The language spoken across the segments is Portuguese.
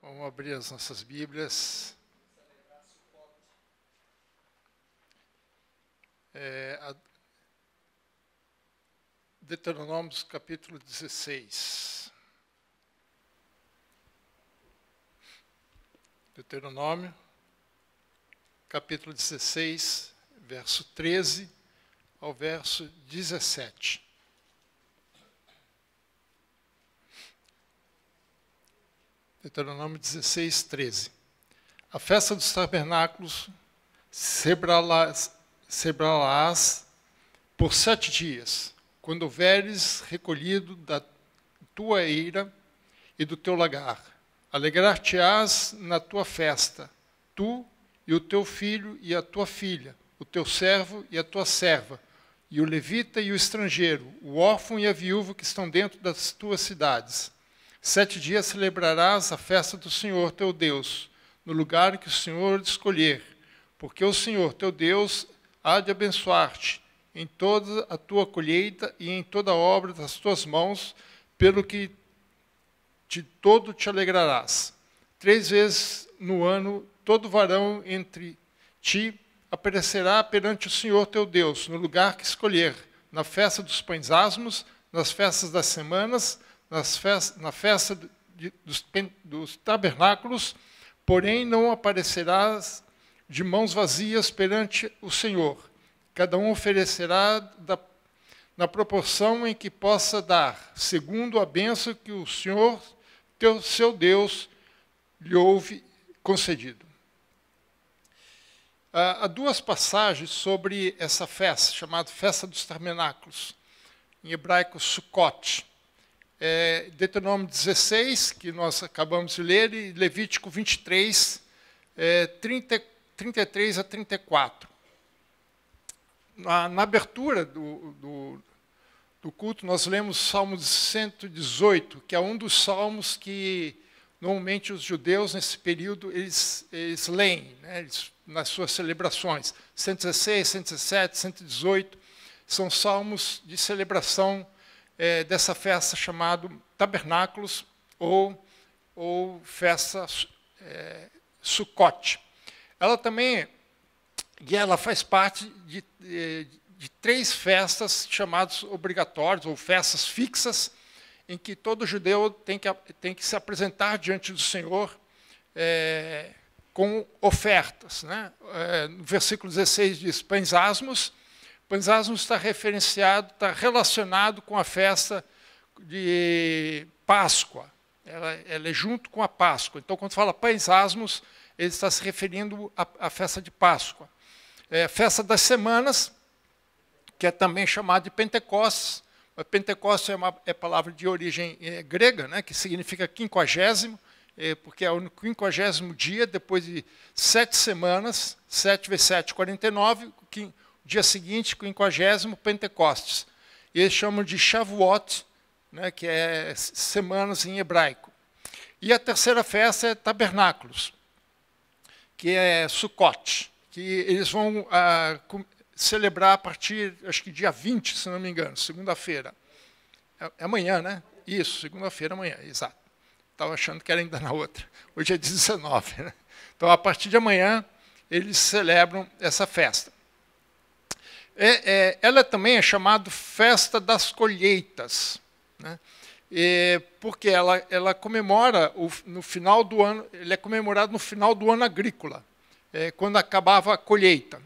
Vamos abrir as nossas Bíblias. Deuteronômio, capítulo 16. Deuteronômio, capítulo 16, verso 13 ao verso 17. Deuteronômio 16, 13. A festa dos tabernáculos celebrá-las por 7 dias, quando houveres recolhido da tua eira e do teu lagar. Alegrar-te-ás na tua festa, tu e o teu filho e a tua filha, o teu servo e a tua serva, e o levita e o estrangeiro, o órfão e a viúva que estão dentro das tuas cidades. 7 dias celebrarás a festa do Senhor teu Deus, no lugar que o Senhor escolher, porque o Senhor teu Deus há de abençoar-te em toda a tua colheita e em toda a obra das tuas mãos, pelo que de todo te alegrarás. 3 vezes no ano, todo varão entre ti aparecerá perante o Senhor teu Deus, no lugar que escolher, na festa dos pães asmos, nas festas das semanas, na festa dos tabernáculos, porém não aparecerás de mãos vazias perante o Senhor. Cada um oferecerá na proporção em que possa dar, segundo a bênção que o Senhor, seu Deus, lhe houve concedido. Há 2 passagens sobre essa festa, chamada Festa dos Tabernáculos, em hebraico Sukkot. Deuteronômio 16, que nós acabamos de ler, e Levítico 23, 33 a 34. Na abertura do culto, nós lemos o Salmo 118, que é um dos salmos que, normalmente, os judeus, nesse período, eles leem, né, nas suas celebrações. 116, 117, 118, são salmos de celebração dessa festa chamada Tabernáculos ou festa Sukkot. Ela também faz parte de 3 festas chamadas obrigatórias ou festas fixas, em que todo judeu tem que se apresentar diante do Senhor com ofertas, né? No versículo 16 diz pães asmos. Pães asmos está relacionado com a festa de Páscoa. Ela é junto com a Páscoa. Então, quando fala pães asmos, ele está se referindo à festa de Páscoa. Festa das semanas, que é também chamada de Pentecostes. Pentecostes é palavra de origem grega, né, que significa 50º, porque é o 50º dia, depois de 7 semanas, 7 vezes 7, 49, dia seguinte, 50º, Pentecostes. E eles chamam de Shavuot, né, que é semanas em hebraico. E a terceira festa é Tabernáculos, que é Sukkot, que eles vão celebrar a partir, acho que dia 20, se não me engano, segunda-feira. É amanhã, né? Isso, segunda-feira, amanhã, exato. Estava achando que era ainda na outra. Hoje é 19, né? Então, a partir de amanhã, eles celebram essa festa. Ela também é chamada Festa das Colheitas, né? Porque ela comemora no final do ano, ele é comemorado no final do ano agrícola, quando acabava a colheita.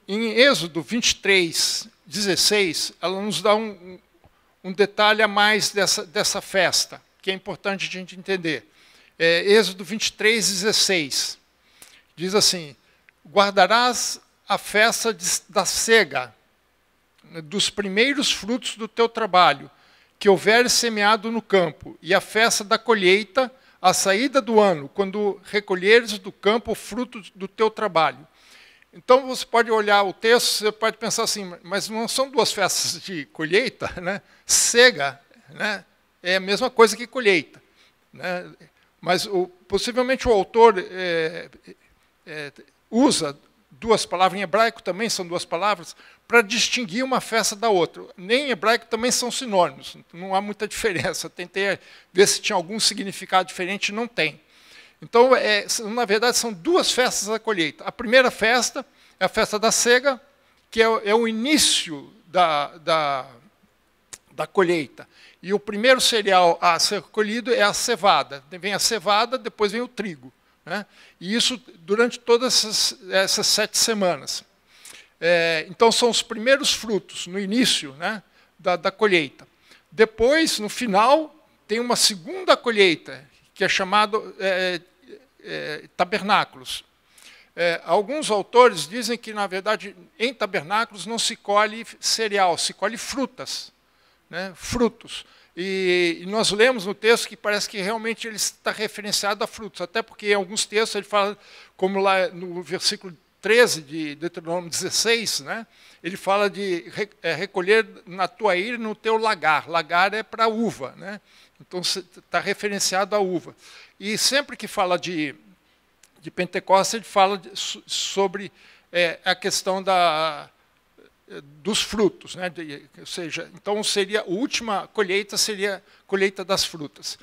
Em Êxodo 23, 16, ela nos dá um detalhe a mais dessa festa, que é importante a gente entender. Êxodo 23, 16, diz assim: guardarás a festa da cega, dos primeiros frutos do teu trabalho, que houveres semeado no campo, e a festa da colheita, a saída do ano, quando recolheres do campo o fruto do teu trabalho. Então, você pode olhar o texto, você pode pensar assim, mas não são 2 festas de colheita, né? Cega, né, é a mesma coisa que colheita, né? Mas possivelmente o autor usa duas palavras, em hebraico também são duas palavras, para distinguir uma festa da outra. Nem em hebraico também são sinônimos, não há muita diferença. Tentei ver se tinha algum significado diferente, não tem. Então, na verdade, são duas festas da colheita. A primeira festa é a festa da cega, que é o início da colheita. E o primeiro cereal a ser colhido é a cevada. Vem a cevada, depois vem o trigo. Né? E isso durante todas essas 7 semanas. Então, são os primeiros frutos, no início, né, da colheita. Depois, no final, tem uma segunda colheita, que é chamado tabernáculos. Alguns autores dizem que, na verdade, em tabernáculos não se colhe cereal, se colhe frutas, né, frutos. E nós lemos no texto que parece que realmente ele está referenciado a frutos, até porque em alguns textos ele fala, como lá no versículo 13 de Deuteronômio 16, né, ele fala de recolher na tua ira e no teu lagar. Lagar é para uva, né? Então está referenciado a uva. E sempre que fala de Pentecostes, ele fala sobre a questão dos frutos, né? Ou seja, então seria a última colheita, seria a colheita das frutas.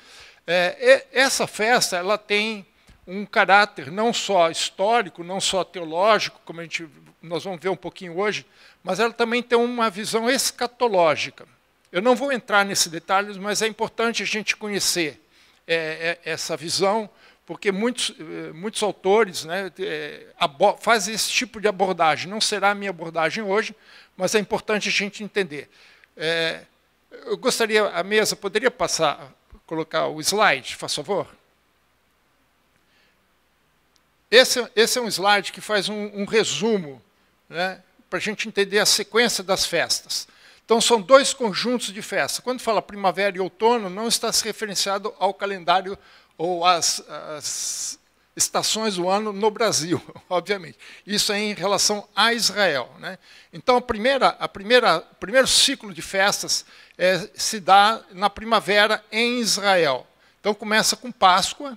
Essa festa ela tem um caráter não só histórico, não só teológico, como nós vamos ver um pouquinho hoje, mas ela também tem uma visão escatológica. Eu não vou entrar nesses detalhes, mas é importante a gente conhecer essa visão, porque muitos autores, né, fazem esse tipo de abordagem. Não será a minha abordagem hoje, mas é importante a gente entender. Eu gostaria, a mesa poderia colocar o slide, por favor? Esse é um slide que faz um resumo, né, para a gente entender a sequência das festas. Então, são 2 conjuntos de festas. Quando fala primavera e outono, não está se referenciado ao calendário ou às estações do ano no Brasil, obviamente. Isso é em relação a Israel, né? Então, o primeiro ciclo de festas se dá na primavera em Israel. Então, começa com Páscoa.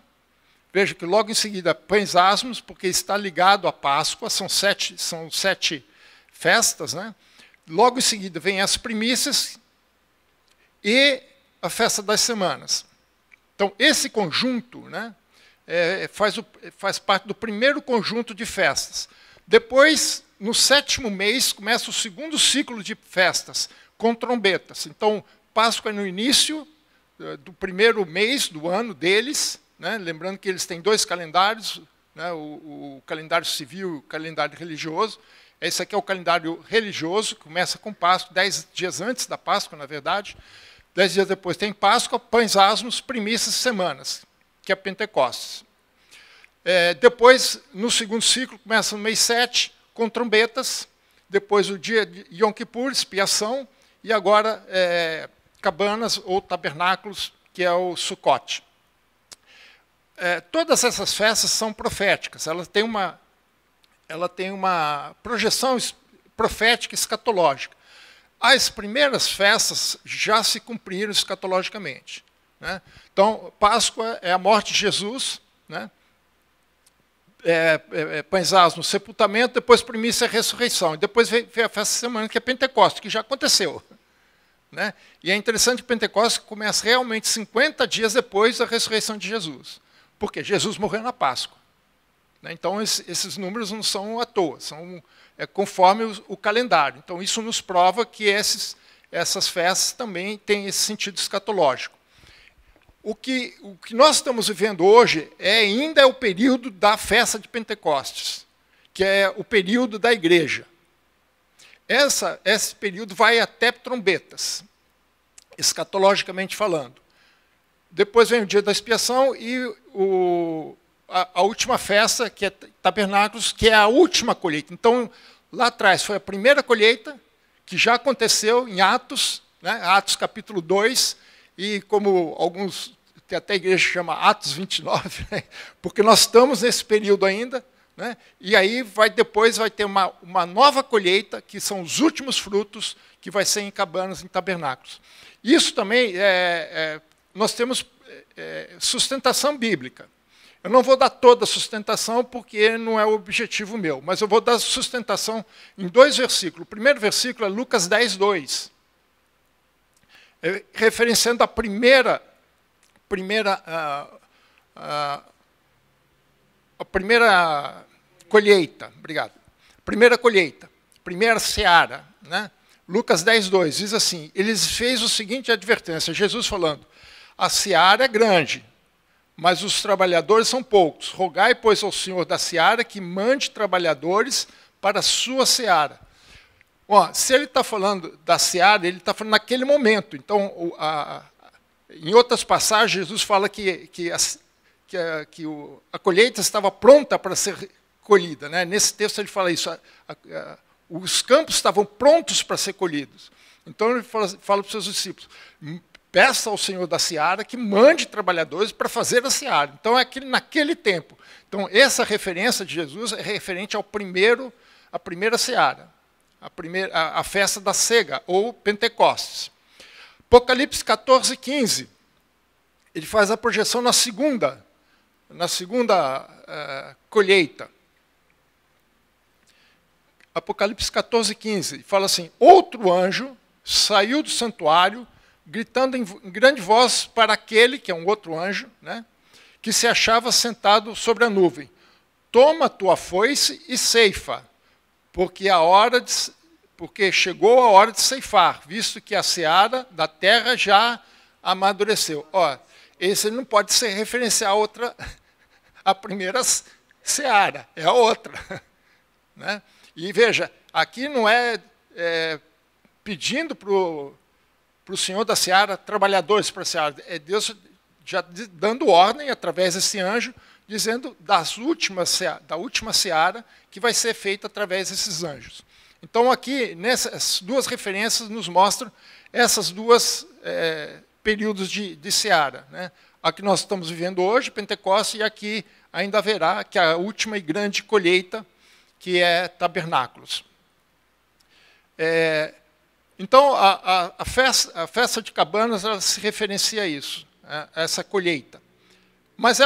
Veja que logo em seguida, Pães Asmos, porque está ligado à Páscoa, são sete festas, né? Logo em seguida vem as primícias e a festa das semanas. Então, esse conjunto, né, faz parte do primeiro conjunto de festas. Depois, no 7º mês, começa o segundo ciclo de festas, com trombetas. Então, Páscoa é no início do primeiro mês do ano deles, né, lembrando que eles têm 2 calendários, né, o calendário civil e o calendário religioso. Esse aqui é o calendário religioso, que começa com Páscoa, 10 dias antes da Páscoa, na verdade. 10 dias depois tem Páscoa, Pães Asmos, primícias, semanas, que é Pentecostes. Depois, no segundo ciclo, começa no mês 7, com trombetas. Depois o dia de Yom Kippur, expiação. E agora, cabanas ou tabernáculos, que é o Sukkot. Todas essas festas são proféticas. Ela tem uma projeção profética escatológica. As primeiras festas já se cumpriram escatologicamente, né? Então, Páscoa é a morte de Jesus, né? Pães Asmos, sepultamento, depois primícia, ressurreição. E depois vem a festa da semana, que é Pentecostes, que já aconteceu, né? E é interessante que Pentecostes começa realmente 50 dias depois da ressurreição de Jesus. Porque Jesus morreu na Páscoa. Então, esses números não são à toa, são conforme o calendário. Então, isso nos prova que essas festas também têm esse sentido escatológico. O que nós estamos vivendo hoje ainda é o período da festa de Pentecostes, que é o período da igreja. Esse período vai até trombetas, escatologicamente falando. Depois vem o dia da expiação e a última festa, que é Tabernáculos, que é a última colheita. Então, lá atrás foi a primeira colheita, que já aconteceu em Atos, né? Atos capítulo 2, e como alguns, que até a igreja chama Atos 29, né? Porque nós estamos nesse período ainda, né? E aí depois vai ter uma nova colheita, que são os últimos frutos, que vai ser em cabanas, em tabernáculos. Isso também, nós temos sustentação bíblica. Eu não vou dar toda a sustentação, porque não é o objetivo meu, mas eu vou dar sustentação em 2 versículos. O primeiro versículo é Lucas 10, 2. Referenciando a primeira colheita. Obrigado. Primeira colheita, primeira seara, né? Lucas 10, 2, diz assim, eles fez o seguinte advertência, Jesus falando, a seara é grande, mas os trabalhadores são poucos. Rogai, pois, ao Senhor da seara que mande trabalhadores para a sua seara. Ó, se ele está falando da seara, ele está falando naquele momento. Então, em outras passagens, Jesus fala que a colheita estava pronta para ser colhida, né? Nesse texto ele fala isso, os campos estavam prontos para ser colhidos. Então ele fala para os seus discípulos, peça ao Senhor da seara que mande trabalhadores para fazer a seara. Então é naquele tempo. Então essa referência de Jesus é referente à primeira seara, a festa da cega, ou Pentecostes. Apocalipse 14, 15, ele faz a projeção na segunda colheita. Apocalipse 14, 15, fala assim, outro anjo saiu do santuário, gritando em grande voz para aquele, que é um outro anjo, né, que se achava sentado sobre a nuvem. Toma tua foice e ceifa, porque chegou a hora de ceifar, visto que a seara da terra já amadureceu. Ó, esse não pode ser referenciar a primeira seara, é a outra. Né? E veja, aqui não é pedindo para o Senhor da seara trabalhadores para a seara, é Deus já dando ordem através desse anjo, dizendo da última seara que vai ser feita através desses anjos. Então aqui, nessas 2 referências, nos mostram essas 2 períodos de seara. Né? A que nós estamos vivendo hoje, Pentecostes, e aqui ainda haverá, que é a última e grande colheita, que é Tabernáculos. Então, a festa de cabanas ela se referencia a isso, a essa colheita. Mas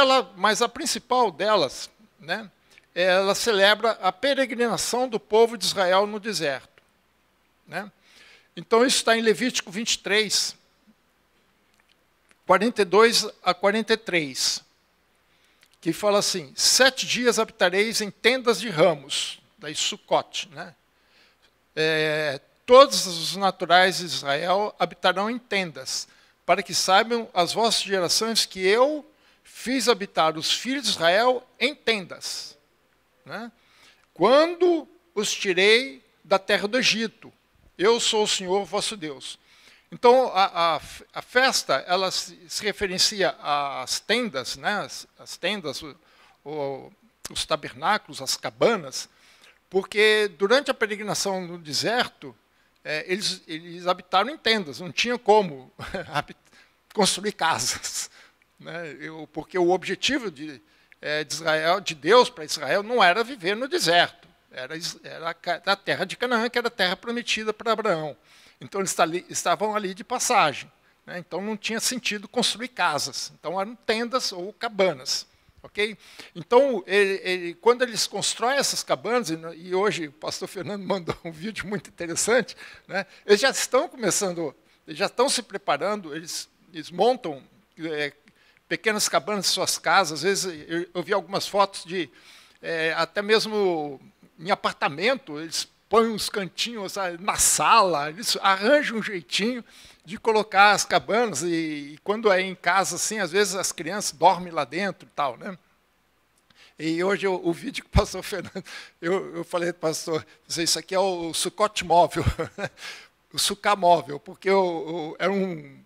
a principal delas, né, ela celebra a peregrinação do povo de Israel no deserto. Né? Então, isso está em Levítico 23, 42 a 43. Que fala assim, 7 dias habitareis em tendas de ramos, daí Sucote, né? Todos os naturais de Israel habitarão em tendas, para que saibam as vossas gerações que eu fiz habitar os filhos de Israel em tendas. Né? Quando os tirei da terra do Egito, eu sou o Senhor vosso Deus. Então, a festa, ela se referencia às tendas, né? As tendas, os tabernáculos, as cabanas, porque durante a peregrinação no deserto, eles habitaram em tendas, não tinha como construir casas. Né? Porque o objetivo de Israel, de Deus para Israel, não era viver no deserto, era a terra de Canaã, que era a terra prometida para Abraão. Então, eles estavam ali de passagem. Né? Então, não tinha sentido construir casas. Então, eram tendas ou cabanas. Okay? Então, quando eles constroem essas cabanas, e hoje o pastor Fernando mandou um vídeo muito interessante, né? Eles já estão começando, eles já estão se preparando, eles montam pequenas cabanas em suas casas. Às vezes, eu vi algumas fotos de, até mesmo em apartamento, eles põem uns cantinhos na sala, eles arranjam um jeitinho de colocar as cabanas, e quando é em casa, assim, às vezes as crianças dormem lá dentro e tal, né? E hoje o vídeo que o pastor Fernando, eu falei para o pastor, isso aqui é o sucote móvel, o sucá móvel, porque era um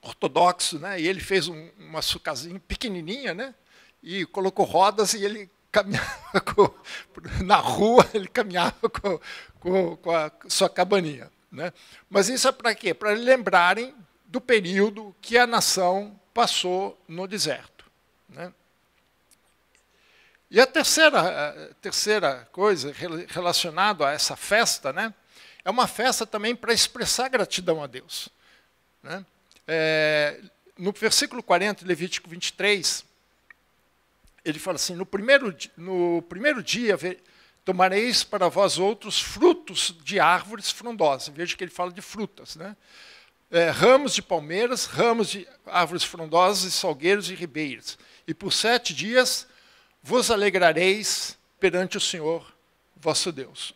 ortodoxo, né? E ele fez uma sucazinha pequenininha, né? E colocou rodas e ele caminhava na rua, ele caminhava com a sua cabaninha. Né? Mas isso é para quê? Para lembrarem do período que a nação passou no deserto. Né? E a terceira coisa relacionada a essa festa, né, é uma festa também para expressar gratidão a Deus. Né? No versículo 40, Levítico 23, ele fala assim, no primeiro dia tomareis para vós outros frutos de árvores frondosas. Veja que ele fala de frutas, né? Ramos de palmeiras, ramos de árvores frondosas e salgueiros e ribeiros. E por 7 dias vos alegrareis perante o Senhor, vosso Deus.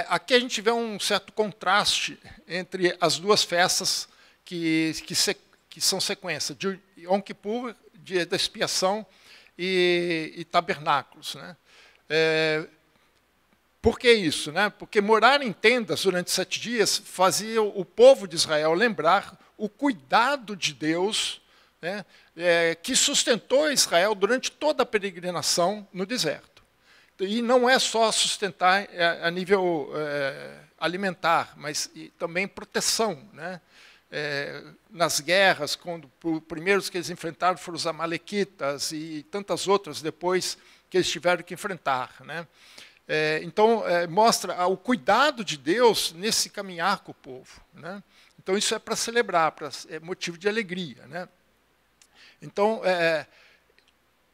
Aqui a gente vê um certo contraste entre as duas festas que são sequência, de Yom Kippur, dia da expiação, e tabernáculos. Né? Por que isso? Né? Porque morar em tendas durante 7 dias fazia o povo de Israel lembrar o cuidado de Deus, né, que sustentou Israel durante toda a peregrinação no deserto. E não é só sustentar a nível alimentar, mas também proteção. Né? Nas guerras, quando os primeiros que eles enfrentaram foram os amalequitas e tantas outras depois que eles tiveram que enfrentar. Né? Então, mostra o cuidado de Deus nesse caminhar com o povo. Né? Então, isso é para celebrar, é motivo de alegria. Né? Então,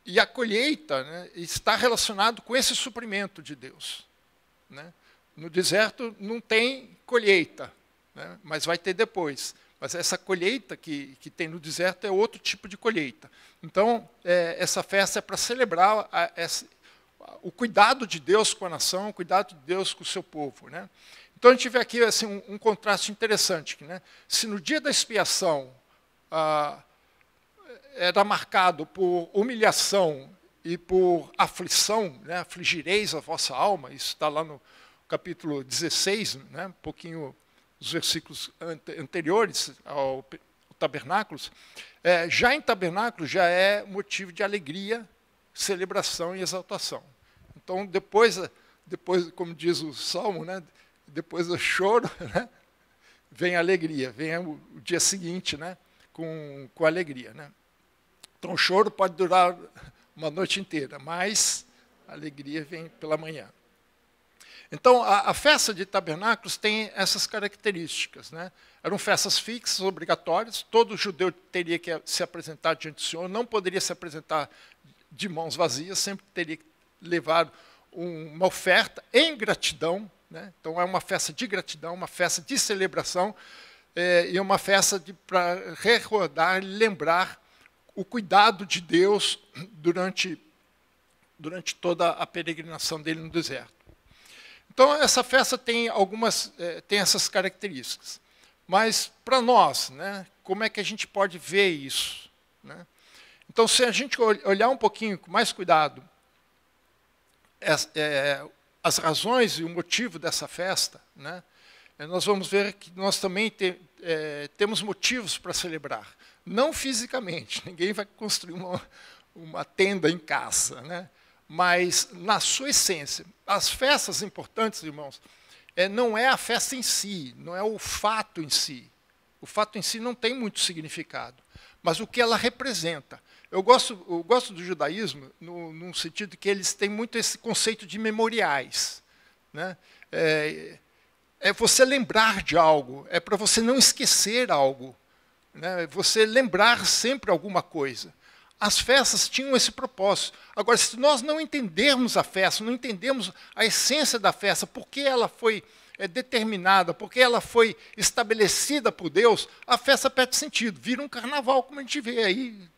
e a colheita, né, está relacionado com esse suprimento de Deus. Né? No deserto não tem colheita, né, mas vai ter depois. Mas essa colheita que tem no deserto é outro tipo de colheita. Então, essa festa é para celebrar o cuidado de Deus com a nação, o cuidado de Deus com o seu povo. Né? Então, a gente vê aqui assim, um contraste interessante. Né? Se no dia da expiação era marcado por humilhação e por aflição, né? Afligireis a vossa alma, isso está lá no capítulo 16, né? Um pouquinho os versículos anteriores ao Tabernáculos. Já em Tabernáculos já é motivo de alegria, celebração e exaltação. Então, depois como diz o Salmo, né? Depois do choro, né? Vem a alegria, vem o dia seguinte, né? com alegria. Né? Então, o choro pode durar uma noite inteira, mas a alegria vem pela manhã. Então, a festa de tabernáculos tem essas características. Né? Eram festas fixas, obrigatórias, todo judeu teria que se apresentar diante do Senhor, não poderia se apresentar de mãos vazias, sempre teria que levar uma oferta em gratidão. Né? Então, é uma festa de gratidão, uma festa de celebração, e uma festa para recordar, lembrar o cuidado de Deus durante toda a peregrinação dele no deserto. Então, essa festa tem tem essas características. Mas, para nós, né, como é que a gente pode ver isso? Né? Então, se a gente olhar um pouquinho com mais cuidado as razões e o motivo dessa festa, né, nós vamos ver que nós também temos motivos para celebrar. Não fisicamente, ninguém vai construir uma tenda em casa, né? Mas na sua essência. As festas importantes, irmãos, não é a festa em si, não é o fato em si. O fato em si não tem muito significado, mas o que ela representa. Eu gosto do judaísmo no sentido que eles têm muito esse conceito de memoriais. Né? É você lembrar de algo, é para você não esquecer algo. Né? Você lembrar sempre alguma coisa. As festas tinham esse propósito. Agora, se nós não entendermos a festa, não entendemos a essência da festa, por que ela foi determinada, por que ela foi estabelecida por Deus, a festa perde sentido. Vira um carnaval, como a gente vê aí,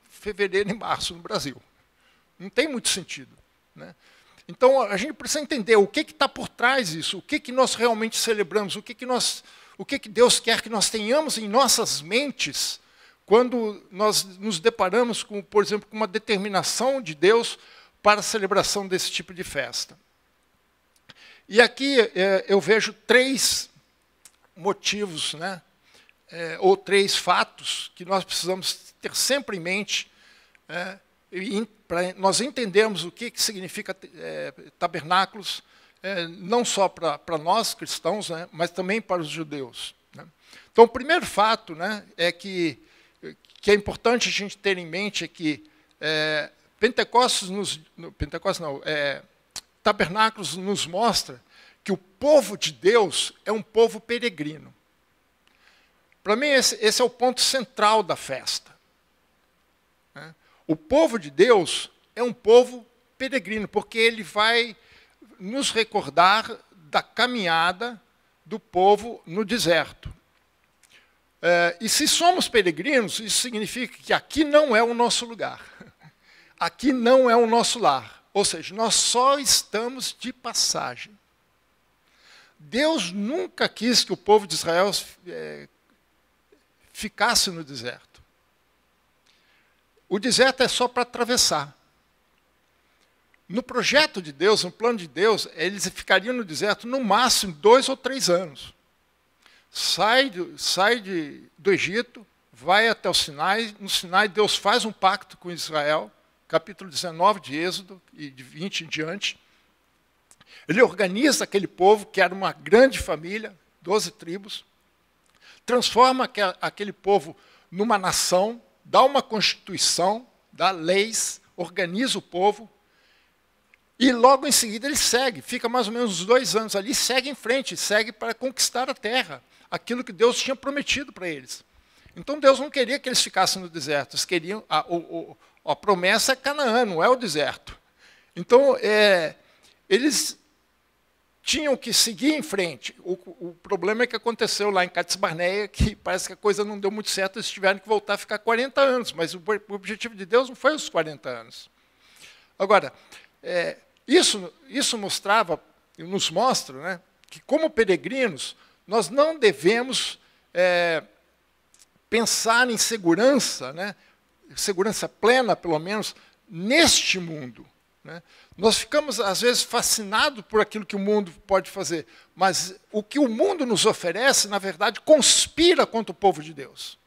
fevereiro e março no Brasil. Não tem muito sentido. Né? Então, a gente precisa entender o que está por trás disso, o que nós realmente celebramos, o que Deus quer que nós tenhamos em nossas mentes quando nós nos deparamos, por exemplo, com uma determinação de Deus para a celebração desse tipo de festa. E aqui eu vejo 3 motivos, né, ou 3 fatos que nós precisamos ter sempre em mente para nós entendermos o que significa tabernáculos, não só para nós cristãos, né, mas também para os judeus. Né. Então, o primeiro fato, né, que é importante a gente ter em mente é que Tabernáculos nos mostra que o povo de Deus é um povo peregrino. Para mim, esse é o ponto central da festa. Né? O povo de Deus é um povo peregrino, porque ele vai nos recordar da caminhada do povo no deserto. E se somos peregrinos, isso significa que aqui não é o nosso lugar. Aqui não é o nosso lar. Ou seja, nós só estamos de passagem. Deus nunca quis que o povo de Israel ficasse no deserto. O deserto é só para atravessar. No projeto de Deus, no plano de Deus, eles ficariam no deserto no máximo 2 ou 3 anos. Sai do Egito, vai até o Sinai. No Sinai, Deus faz um pacto com Israel, capítulo 19 de Êxodo, e de 20 em diante. Ele organiza aquele povo, que era uma grande família, 12 tribos, transforma aquele povo numa nação, dá uma constituição, dá leis, organiza o povo, e logo em seguida ele segue, fica mais ou menos uns 2 anos ali, segue em frente, segue para conquistar a terra, aquilo que Deus tinha prometido para eles. Então Deus não queria que eles ficassem no deserto, eles queriam, a promessa é Canaã, não é o deserto. Então, eles tinham que seguir em frente. O problema é que aconteceu lá em Cades Barneia, que parece que a coisa não deu muito certo, eles tiveram que voltar a ficar 40 anos, mas o objetivo de Deus não foi os 40 anos. Agora, isso mostrava, nos mostra, né, que como peregrinos, nós não devemos pensar em segurança, né, segurança plena, pelo menos, neste mundo. Né? Nós ficamos, às vezes, fascinados por aquilo que o mundo pode fazer, mas o que o mundo nos oferece, na verdade, conspira contra o povo de Deus.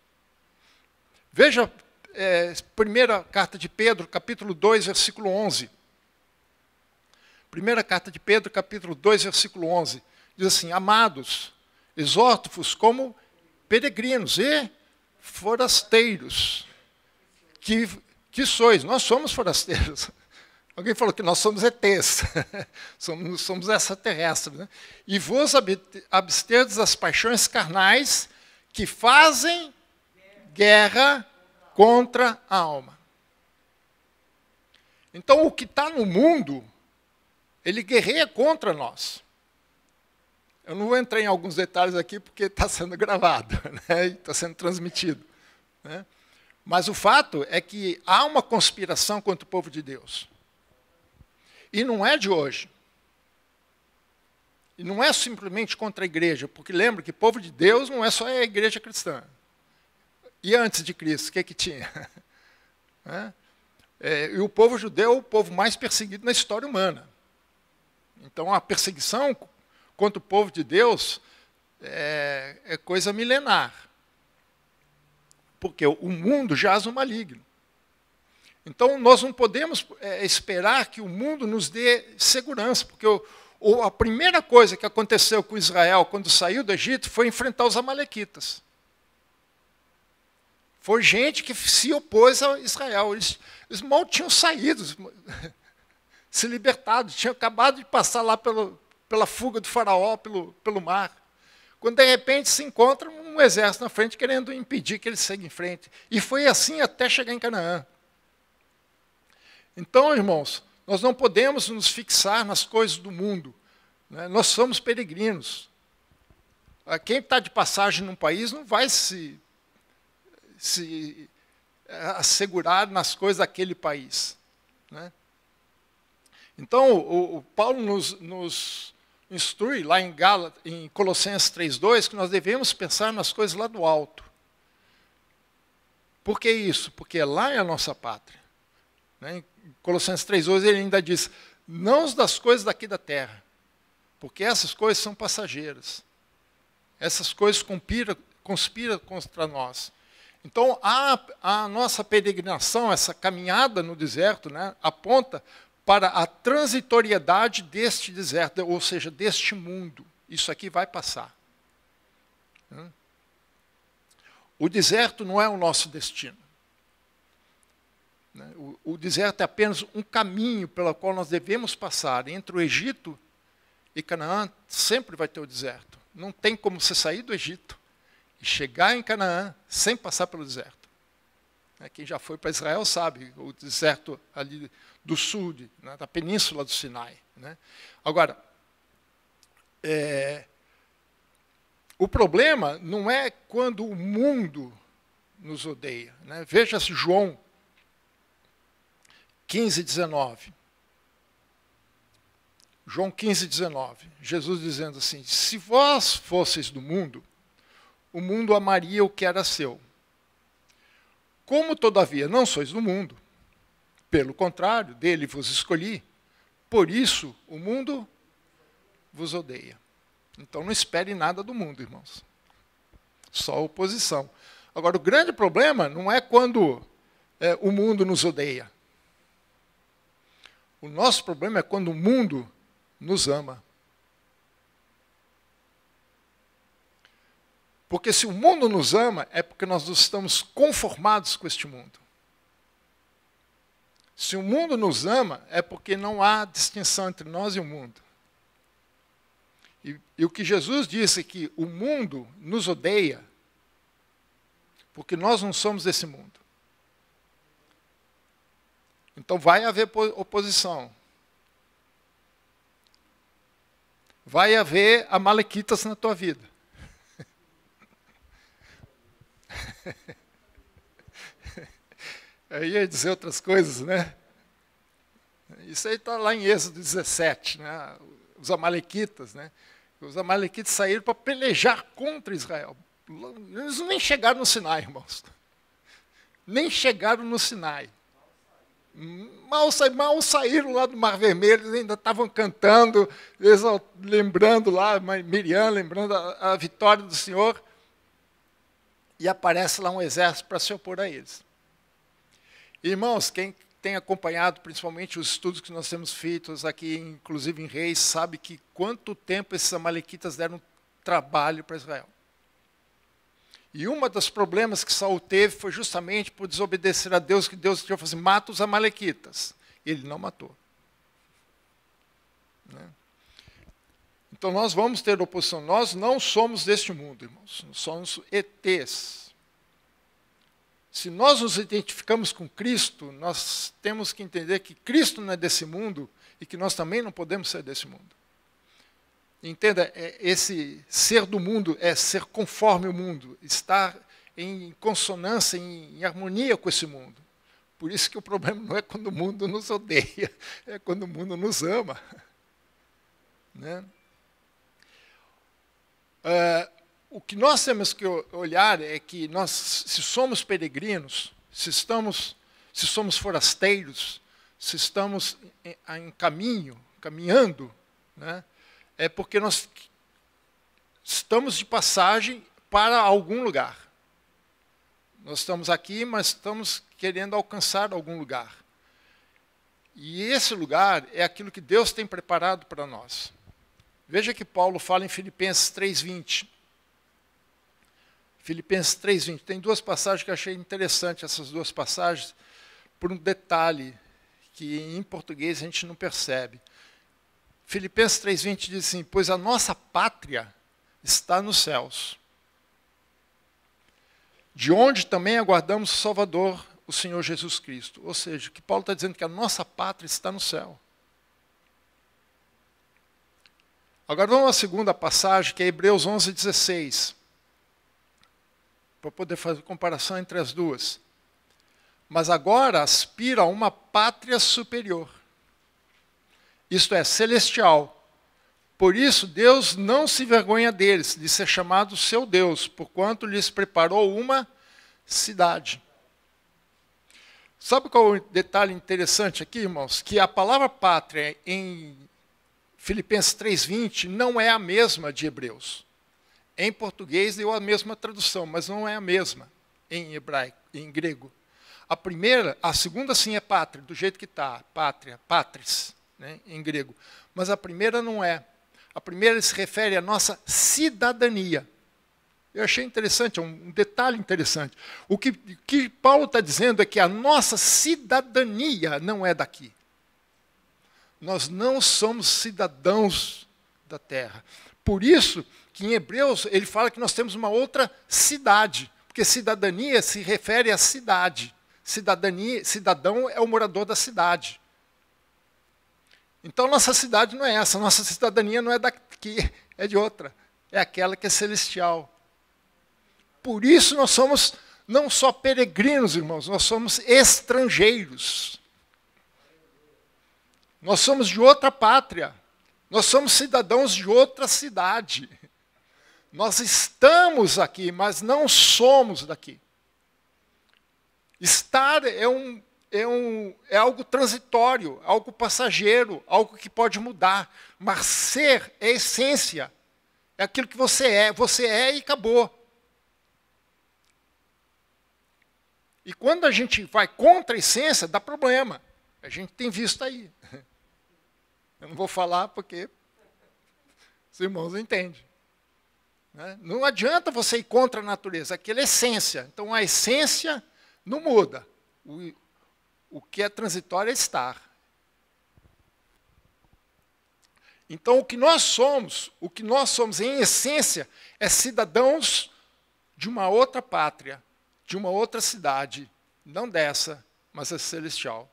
Veja, primeira carta de Pedro, capítulo 2, versículo 11. Primeira carta de Pedro, capítulo 2, versículo 11. Diz assim: amados, exorto-vos como peregrinos e forasteiros, que sois. Nós somos forasteiros. Alguém falou que nós somos ETs, somos extraterrestres. Né? E vos absterdes das paixões carnais que fazem guerra contra a alma. Então, o que está no mundo, ele guerreia contra nós. Eu não vou entrar em alguns detalhes aqui, porque está sendo gravado, né? Está sendo transmitido. Né? Mas o fato é que há uma conspiração contra o povo de Deus. E não é de hoje. E não é simplesmente contra a igreja, porque lembra que o povo de Deus não é só a igreja cristã. E antes de Cristo, o que tinha? E o povo judeu é o povo mais perseguido na história humana. Então, a perseguição contra o povo de Deus é coisa milenar. Porque o mundo jaz no maligno. Então, nós não podemos esperar que o mundo nos dê segurança, porque a primeira coisa que aconteceu com Israel quando saiu do Egito foi enfrentar os amalequitas. Foi gente que se opôs a Israel. Eles mal tinham saído, se libertado, tinham acabado de passar lá pela fuga do faraó, pelo mar. Quando, de repente, se encontra um exército na frente querendo impedir que eles seguem em frente. E foi assim até chegar em Canaã. Então, irmãos, nós não podemos nos fixar nas coisas do mundo. Né? Nós somos peregrinos. Quem está de passagem num país não vai se assegurar nas coisas daquele país. Né? Então, o Paulo nos instrui lá em Colossenses 3:2 que nós devemos pensar nas coisas lá do alto. Por que isso? Porque lá é a nossa pátria. Né? Em Colossenses 3:2 ele ainda diz: não os das coisas daqui da terra, porque essas coisas são passageiras. Essas coisas conspiram contra nós. Então, a nossa peregrinação, essa caminhada no deserto, né, aponta para a transitoriedade deste deserto, ou seja, deste mundo. Isso aqui vai passar. O deserto não é o nosso destino. O deserto é apenas um caminho pelo qual nós devemos passar. Entre o Egito e Canaã, sempre vai ter o deserto. Não tem como você sair do Egito e chegar em Canaã sem passar pelo deserto. Quem já foi para Israel sabe, o deserto ali do sul, da península do Sinai. Né? Agora, o problema não é quando o mundo nos odeia. Né? Veja-se João 15, 19. João 15, 19. Jesus dizendo assim, se vós fosseis do mundo, o mundo amaria o que era seu. Como, todavia, não sois do mundo, pelo contrário, dele vos escolhi, por isso o mundo vos odeia. Então não espere nada do mundo, irmãos. Só oposição. Agora, o grande problema não é quando o mundo nos odeia. O nosso problema é quando o mundo nos ama. Porque se o mundo nos ama, é porque nós estamos conformados com este mundo. Se o mundo nos ama, é porque não há distinção entre nós e o mundo. E o que Jesus disse é que o mundo nos odeia, porque nós não somos desse mundo. Então vai haver oposição. Vai haver amalequitas na tua vida. Eu ia dizer outras coisas, né? Isso aí está lá em Êxodo 17, né? Os amalequitas, né? Os amalequitas saíram para pelejar contra Israel. Eles nem chegaram no Sinai, irmãos. Nem chegaram no Sinai. Mal saíram lá do Mar Vermelho, eles ainda estavam cantando, lembrando lá, Miriam, lembrando a vitória do Senhor. E aparece lá um exército para se opor a eles. Irmãos, quem tem acompanhado principalmente os estudos que nós temos feitos aqui, inclusive em Reis, sabe que quanto tempo esses amalequitas deram trabalho para Israel. E um dos problemas que Saul teve foi justamente por desobedecer a Deus, que Deus tinha falado assim, mata os amalequitas. E ele não matou. Né? Então nós vamos ter oposição. Nós não somos deste mundo, irmãos. Nós somos ETs. Se nós nos identificamos com Cristo, nós temos que entender que Cristo não é desse mundo e que nós também não podemos ser desse mundo. Entenda, esse ser do mundo é ser conforme o mundo, estar em consonância, em harmonia com esse mundo. Por isso que o problema não é quando o mundo nos odeia, é quando o mundo nos ama. Né? O que nós temos que olhar é que nós, se somos peregrinos, se somos forasteiros, se estamos em caminhando, né, é porque nós estamos de passagem para algum lugar. Nós estamos aqui, mas estamos querendo alcançar algum lugar. E esse lugar é aquilo que Deus tem preparado para nós. Veja que Paulo fala em Filipenses 3:20. Filipenses 3:20. Tem duas passagens que eu achei interessantes, essas duas passagens, por um detalhe que em português a gente não percebe. Filipenses 3:20 diz assim, pois a nossa pátria está nos céus, de onde também aguardamos o Salvador, o Senhor Jesus Cristo. Ou seja, que Paulo está dizendo que a nossa pátria está no céu. Agora vamos à segunda passagem, que é Hebreus 11:16. Para poder fazer comparação entre as duas. Mas agora aspira a uma pátria superior. Isto é, celestial. Por isso, Deus não se envergonha deles, de ser chamado seu Deus, porquanto lhes preparou uma cidade. Sabe qual é o detalhe interessante aqui, irmãos? Que a palavra pátria em Filipenses 3:20 não é a mesma de Hebreus. Em português deu a mesma tradução, mas não é a mesma em hebraico, em grego. A segunda sim é pátria, do jeito que está, pátria, patris, né, em grego. Mas a primeira não é. A primeira se refere à nossa cidadania. Eu achei interessante, é um detalhe interessante. O que Paulo está dizendo é que a nossa cidadania não é daqui. Nós não somos cidadãos da terra. Por isso que em Hebreus ele fala que nós temos uma outra cidade, porque cidadania se refere à cidade, cidadão é o morador da cidade. Então, nossa cidade não é essa, nossa cidadania não é daqui, é de outra. É aquela que é celestial. Por isso nós somos não só peregrinos, irmãos, nós somos estrangeiros. Nós somos de outra pátria. Nós somos cidadãos de outra cidade. Nós estamos aqui, mas não somos daqui. Estar é algo transitório, algo passageiro, algo que pode mudar. Mas ser é essência. É aquilo que você é e acabou. E quando a gente vai contra a essência, dá problema. A gente tem visto aí. Eu não vou falar porque os irmãos não entendem. Né? Não adianta você ir contra a natureza, aquilo é essência. Então a essência não muda. O que é transitório é estar. Então o que nós somos em essência, é cidadãos de uma outra pátria, de uma outra cidade, não dessa, mas a celestial.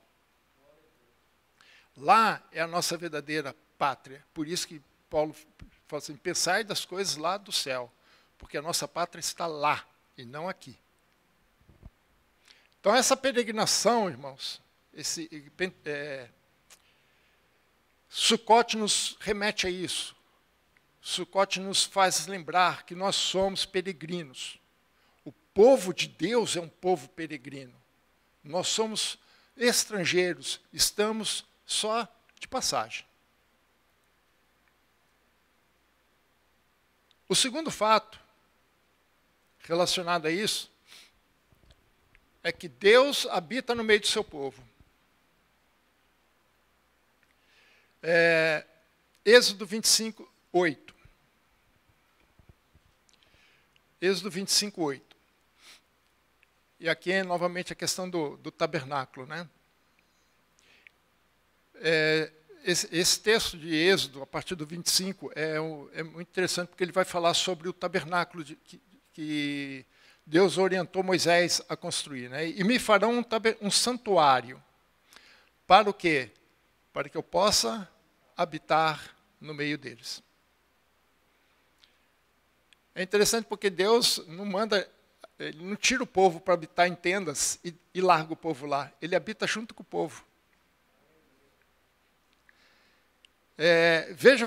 Lá é a nossa verdadeira pátria. Por isso que Paulo fala assim, pensai das coisas lá do céu, porque a nossa pátria está lá, e não aqui. Então essa peregrinação, irmãos, Sucote nos remete a isso. Sucote nos faz lembrar que nós somos peregrinos. O povo de Deus é um povo peregrino. Nós somos estrangeiros, estamos só de passagem. O segundo fato relacionado a isso é que Deus habita no meio do seu povo. Êxodo 25, 8. Êxodo 25, 8. E aqui é novamente a questão do tabernáculo, né? Esse texto de Êxodo, a partir do 25, é muito interessante, porque ele vai falar sobre o tabernáculo que Deus orientou Moisés a construir. Né? E me farão um santuário. Para o quê? Para que eu possa habitar no meio deles. É interessante porque Deus não manda, Ele não tira o povo para habitar em tendas e larga o povo lá. Ele habita junto com o povo. Veja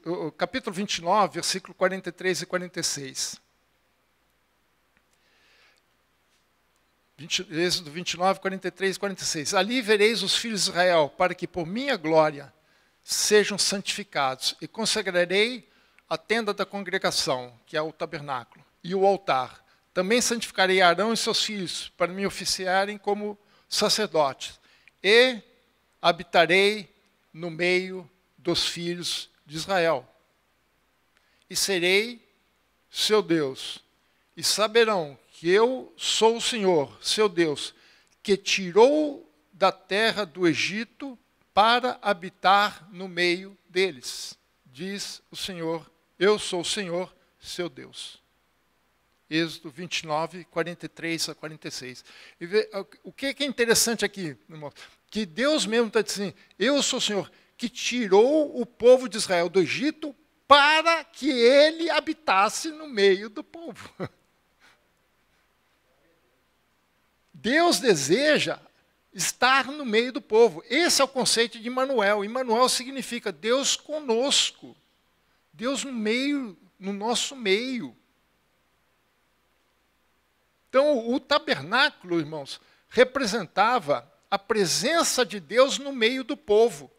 o capítulo 29, versículo 43 e 46. Êxodo 29, 43 e 46. Ali vereis os filhos de Israel, para que por minha glória sejam santificados, e consagrarei a tenda da congregação, que é o tabernáculo, e o altar. Também santificarei Arão e seus filhos, para me oficiarem como sacerdotes, e habitarei no meio dos filhos de Israel. E serei seu Deus, e saberão que eu sou o Senhor, seu Deus, que tirou da terra do Egito para habitar no meio deles. Diz o Senhor, eu sou o Senhor, seu Deus. Êxodo 29, 43 a 46. E o que é interessante aqui, irmão? Que Deus mesmo está dizendo, eu sou o Senhor, que tirou o povo de Israel do Egito para que ele habitasse no meio do povo. Deus deseja estar no meio do povo. Esse é o conceito de Immanuel. Immanuel significa Deus conosco. Deus no nosso meio. Então, o tabernáculo, irmãos, representava a presença de Deus no meio do povo.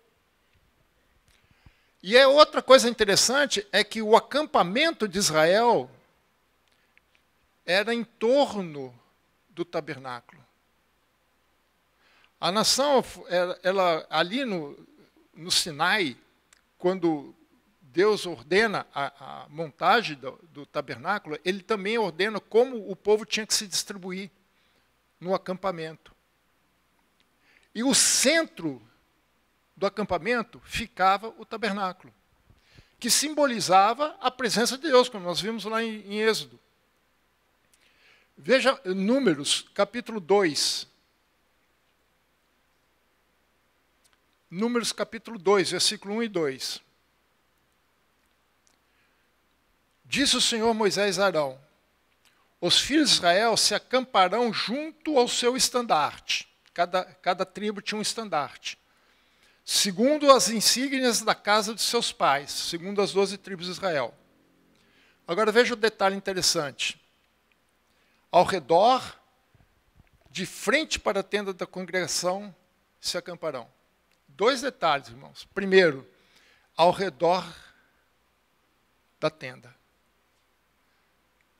E outra coisa interessante é que o acampamento de Israel era em torno do tabernáculo. A nação, ela ali no Sinai, quando Deus ordena a montagem do tabernáculo, ele também ordena como o povo tinha que se distribuir no acampamento. E o centro do acampamento ficava o tabernáculo, que simbolizava a presença de Deus, como nós vimos lá em Êxodo. Veja Números, capítulo 2, Números capítulo 2, versículo 1 e 2. Disse o Senhor Moisés a Arão: os filhos de Israel se acamparão junto ao seu estandarte. Cada tribo tinha um estandarte. Segundo as insígnias da casa de seus pais, segundo as 12 tribos de Israel. Agora veja o detalhe interessante. Ao redor, de frente para a tenda da congregação, se acamparão. 2 detalhes, irmãos. Primeiro, ao redor da tenda.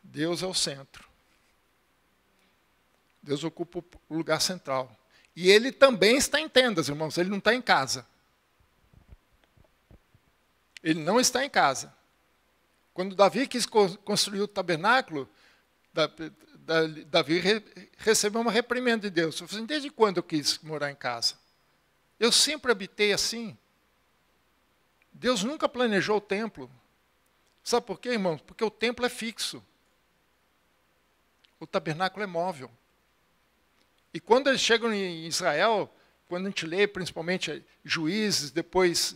Deus é o centro. Deus ocupa o lugar central. E ele também está em tendas, irmãos. Ele não está em casa. Ele não está em casa. Quando Davi quis construir o tabernáculo, Davi recebeu uma reprimenda de Deus. Eu falei assim, desde quando eu quis morar em casa? Eu sempre habitei assim. Deus nunca planejou o templo. Sabe por quê, irmãos? Porque o templo é fixo. O tabernáculo é móvel. E quando eles chegam em Israel, quando a gente lê principalmente Juízes, depois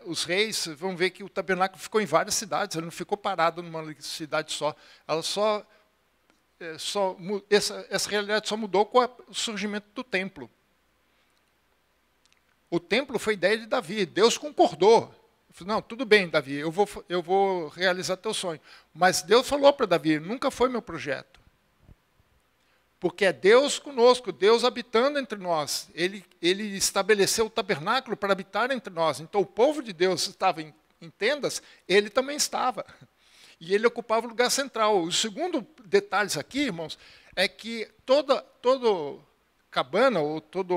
os reis, vão ver que o tabernáculo ficou em várias cidades, ele não ficou parado numa cidade só. Ela essa realidade só mudou com o surgimento do templo. O templo foi ideia de Davi, Deus concordou. Não, tudo bem, Davi, eu vou realizar teu sonho. Mas Deus falou para Davi, nunca foi meu projeto. Porque é Deus conosco, Deus habitando entre nós. Ele estabeleceu o tabernáculo para habitar entre nós. Então o povo de Deus estava em tendas, ele também estava. E ele ocupava o lugar central. O segundo detalhe aqui, irmãos, é que toda cabana, ou toda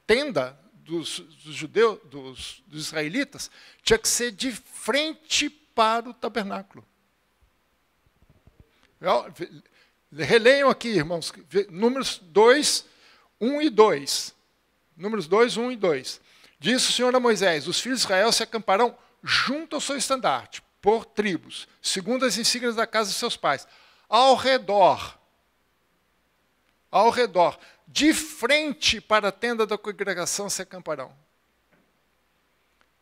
tenda dos judeus, dos israelitas, tinha que ser de frente para o tabernáculo. Releiam aqui, irmãos, Números 2, 1 e 2. Números 2, 1 e 2. Disse o Senhor a Moisés: os filhos de Israel se acamparão junto ao seu estandarte, por tribos, segundo as insígnias da casa de seus pais, ao redor, de frente para a tenda da congregação se acamparão.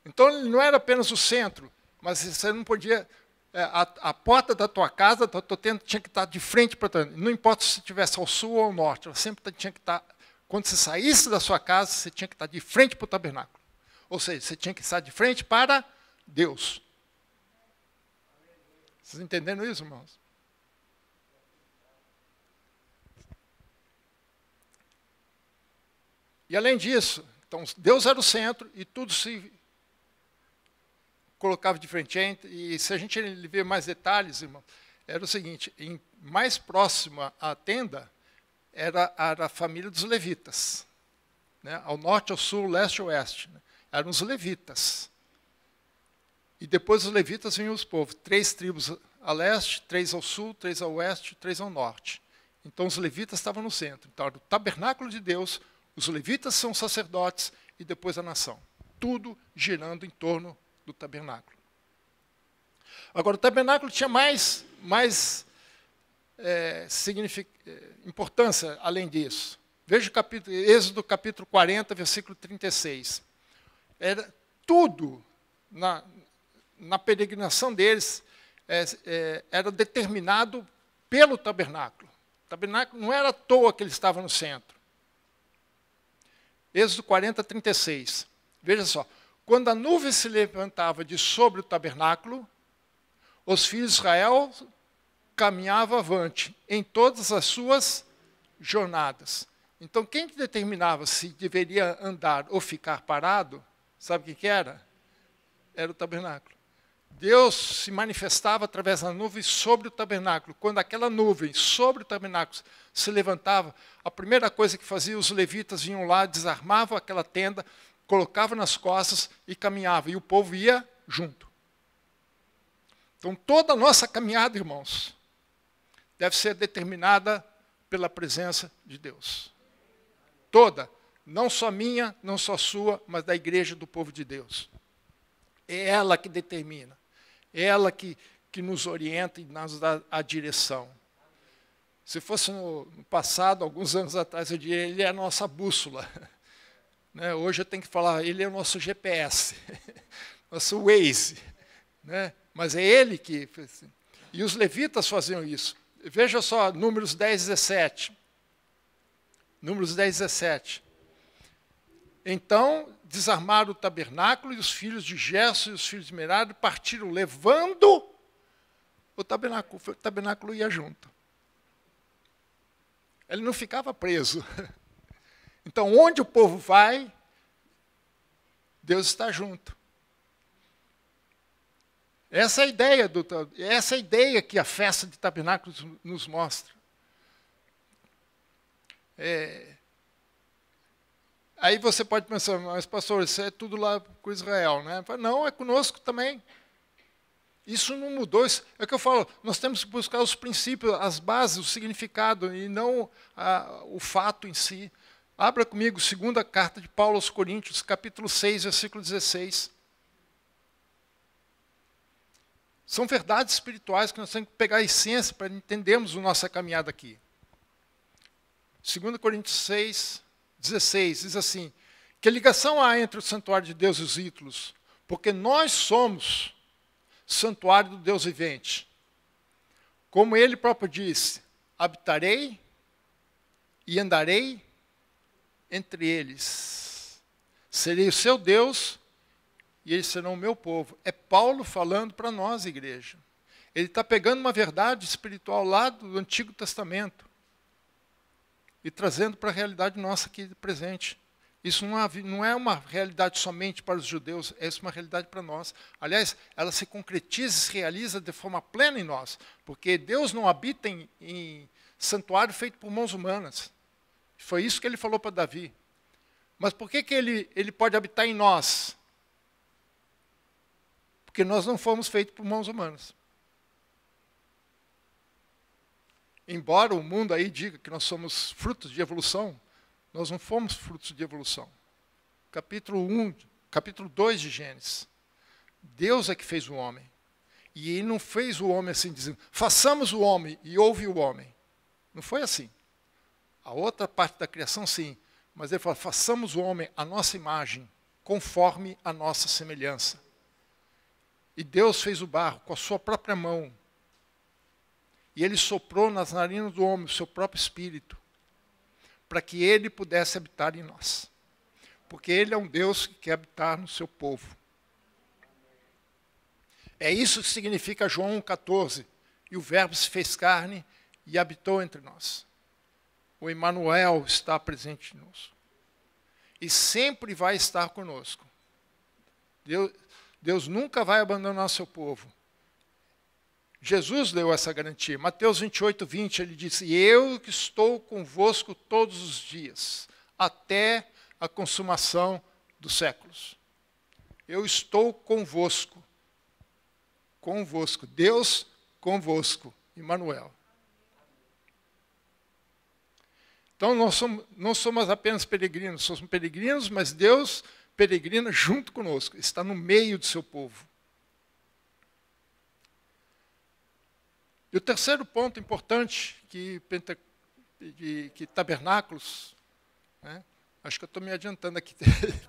Então, ele não era apenas o centro, mas você não podia... A porta da tua casa, da tua tenda, tinha que estar de frente para a tenda. Não importa se estivesse ao sul ou ao norte, ela sempre tinha que estar... Quando você saísse da sua casa, você tinha que estar de frente para o tabernáculo. Ou seja, você tinha que estar de frente para Deus. Vocês entenderam isso, irmãos? E além disso, então, Deus era o centro e tudo se colocava de frente. E se a gente ver mais detalhes, irmão, era o seguinte, mais próxima à tenda era a família dos levitas. Né? Ao norte, ao sul, leste e oeste. Né? Eram os levitas. E depois dos levitas vinham os povos. 3 tribos a leste, 3 ao sul, 3 ao oeste, 3 ao norte. Então os levitas estavam no centro. Então era o tabernáculo de Deus, os levitas são sacerdotes e depois a nação. Tudo girando em torno do tabernáculo. Agora, o tabernáculo tinha mais importância além disso. Veja o Êxodo capítulo 40, versículo 36. Era tudo na peregrinação deles era determinado pelo tabernáculo. O tabernáculo não era à toa que ele estava no centro. Êxodo 40, 36. Veja só. Quando a nuvem se levantava de sobre o tabernáculo, os filhos de Israel caminhavam avante em todas as suas jornadas. Então, quem determinava se deveria andar ou ficar parado, sabe o que era? Era o tabernáculo. Deus se manifestava através da nuvem sobre o tabernáculo. Quando aquela nuvem sobre o tabernáculo se levantava, a primeira coisa que fazia, os levitas vinham lá, desarmavam aquela tenda, colocavam nas costas e caminhavam. E o povo ia junto. Então, toda a nossa caminhada, irmãos, deve ser determinada pela presença de Deus. Toda. Não só minha, não só sua, mas da igreja do povo de Deus. É ela que determina. É ela que nos orienta e nos dá a direção. Se fosse no passado, alguns anos atrás, eu diria, ele é a nossa bússola. né? Hoje eu tenho que falar, ele é o nosso GPS, nosso Waze, né? Mas é ele que... E os levitas faziam isso. Veja só, Números 10, 17. Números 10, 17. Então, desarmaram o tabernáculo, e os filhos de Gerson e os filhos de Merari partiram levando o tabernáculo ia junto. Ele não ficava preso. Então, onde o povo vai, Deus está junto. Essa é a ideia que a festa de tabernáculos nos mostra. Aí você pode pensar, mas pastor, isso é tudo lá com Israel, né? Não, é conosco também. Isso não mudou. É o que eu falo, nós temos que buscar os princípios, as bases, o significado, e não o fato em si. Abra comigo, segunda carta de Paulo aos Coríntios, capítulo 6, versículo 16. São verdades espirituais que nós temos que pegar a essência para entendermos a nossa caminhada aqui. 2 Coríntios 6, 16, diz assim, que ligação há entre o santuário de Deus e os ídolos? Porque nós somos santuário do Deus vivente. Como ele próprio disse, habitarei e andarei entre eles. Serei o seu Deus e eles serão o meu povo. É Paulo falando para nós, igreja. Ele está pegando uma verdade espiritual lá do Antigo Testamento e trazendo para a realidade nossa aqui presente. Isso não é uma realidade somente para os judeus, é uma realidade para nós. Aliás, ela se concretiza e se realiza de forma plena em nós, porque Deus não habita em santuário feito por mãos humanas. Foi isso que ele falou para Davi. Mas por que ele pode habitar em nós? Porque nós não fomos feitos por mãos humanas. Embora o mundo aí diga que nós somos frutos de evolução, nós não fomos frutos de evolução. Capítulo 2 de Gênesis. Deus é que fez o homem. E ele não fez o homem assim, dizendo, façamos o homem e houve o homem. Não foi assim. A outra parte da criação, sim. Mas ele fala, façamos o homem à nossa imagem, conforme a nossa semelhança. E Deus fez o barro com a sua própria mão. E ele soprou nas narinas do homem o seu próprio espírito, para que ele pudesse habitar em nós. Porque ele é um Deus que quer habitar no seu povo. É isso que significa João 1,14. E o Verbo se fez carne e habitou entre nós. O Emmanuel está presente em nós. E sempre vai estar conosco. Deus nunca vai abandonar seu povo. Jesus deu essa garantia. Mateus 28, 20, ele disse, eu que estou convosco todos os dias, até a consumação dos séculos. Eu estou convosco. Convosco. Deus convosco. Emmanuel. Então, não somos apenas peregrinos, somos peregrinos, mas Deus peregrina junto conosco, está no meio do seu povo. E o terceiro ponto importante que tabernáculos, né? Acho que eu estou me adiantando aqui,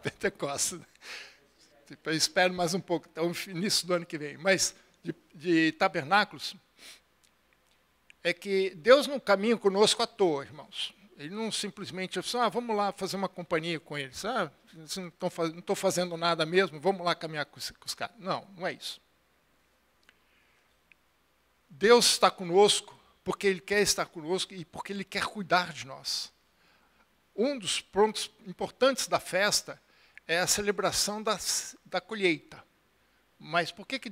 Pentecostes, né? Eu espero mais um pouco, até o início do ano que vem, mas de tabernáculos, é que Deus não caminha conosco à toa, irmãos. Ele não simplesmente diz, vamos lá fazer uma companhia com eles. Não estou fazendo nada mesmo, vamos lá caminhar com os caras. Não, não é isso. Deus está conosco porque Ele quer estar conosco e porque Ele quer cuidar de nós. Um dos pontos importantes da festa é a celebração da colheita. Mas por que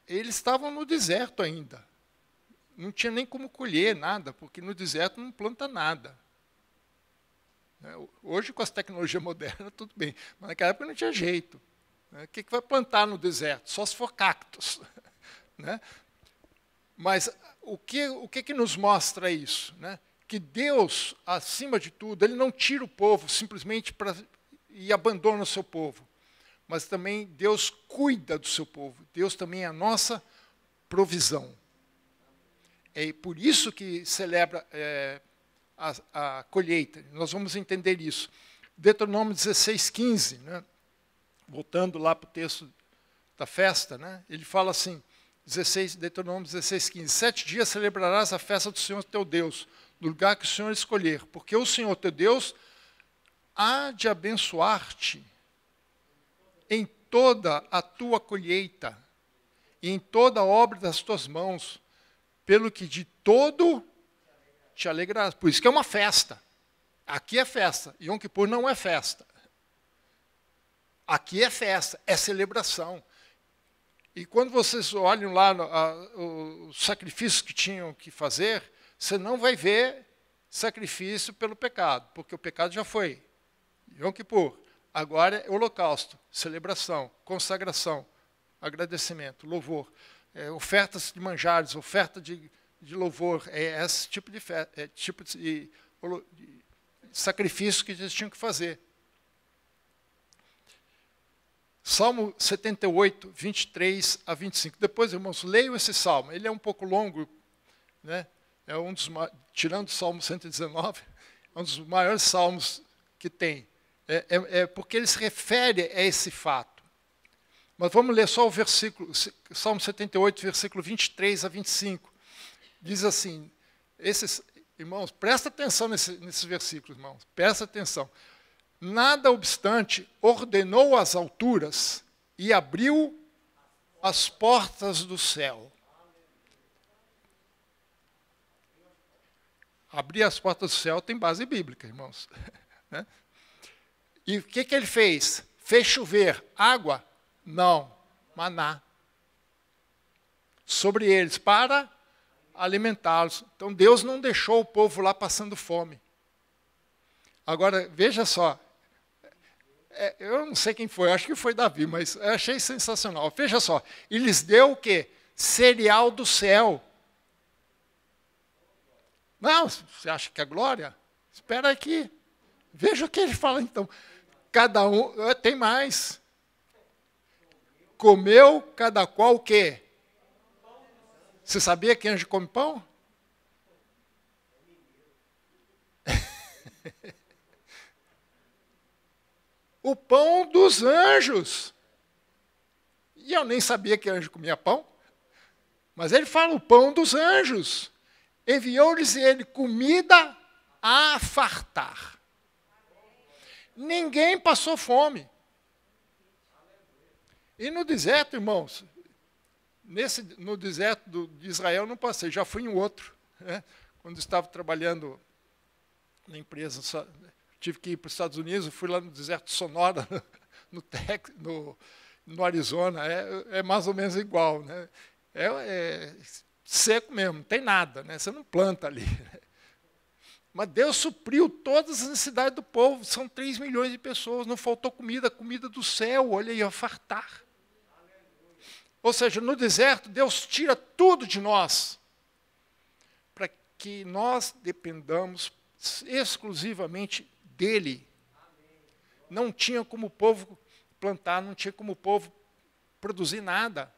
eles estavam no deserto ainda? Não tinha nem como colher nada, porque no deserto não planta nada. Hoje, com as tecnologias modernas, tudo bem. Mas naquela época não tinha jeito. O que vai plantar no deserto? Só se for cactos. Mas o que nos mostra isso? Que Deus, acima de tudo, Ele não tira o povo simplesmente e abandona o seu povo. Mas também Deus cuida do seu povo. Deus também é a nossa provisão. É por isso que celebra a colheita. Nós vamos entender isso. Deuteronômio 16:15, né? Voltando lá para o texto da festa, né? Ele fala assim, Deuteronômio 16:15, 7 dias celebrarás a festa do Senhor teu Deus, no lugar que o Senhor escolher, porque o Senhor teu Deus há de abençoar-te em toda a tua colheita e em toda a obra das tuas mãos, pelo que de todo te alegrarás. Por isso que é uma festa. Aqui é festa. Yom Kippur não é festa. Aqui é festa, é celebração. E quando vocês olham lá os sacrifícios que tinham que fazer, você não vai ver sacrifício pelo pecado, porque o pecado já foi. Yom Kippur. Agora é holocausto, celebração, consagração, agradecimento, louvor. Ofertas de manjares, oferta de louvor. É esse tipo de sacrifício que eles tinham que fazer. Salmo 78, 23 a 25. Depois, irmãos, leiam esse salmo. Ele é um pouco longo, né? É um dos, tirando o Salmo 119, é um dos maiores salmos que tem. Porque ele se refere a esse fato. Mas vamos ler só o versículo, Salmo 78, versículo 23 a 25. Diz assim, irmãos, presta atenção nesses versículos, irmãos, presta atenção. Nada obstante, ordenou as alturas e abriu as portas do céu. Abrir as portas do céu tem base bíblica, irmãos. Né? E o que ele fez? Fez chover água? Não, maná. Sobre eles, para alimentá-los. Então, Deus não deixou o povo lá passando fome. Agora, veja só. Eu não sei quem foi, acho que foi Davi, mas eu achei sensacional. Veja só, e lhes deu o quê? Cereal do céu. Não, você acha que é glória? Espera aqui. Veja o que ele fala, então. Cada um, tem mais. Comeu cada qual o quê? Você sabia que anjo come pão? O pão dos anjos. E eu nem sabia que anjo comia pão. Mas ele fala o pão dos anjos. Enviou-lhes ele comida a fartar. Ninguém passou fome. E no deserto, irmãos, no deserto de Israel eu não passei, já fui em outro. Né? Quando estava trabalhando na empresa, tive que ir para os Estados Unidos, fui lá no deserto Sonora, no Arizona, é mais ou menos igual. Né? É seco mesmo, não tem nada, né? Você não planta ali. Mas Deus supriu todas as necessidades do povo, são 3 milhões de pessoas, não faltou comida, comida do céu, olha aí, a fartar. Ou seja, no deserto, Deus tira tudo de nós, para que nós dependamos exclusivamente dEle. Não tinha como o povo plantar, não tinha como o povo produzir nada.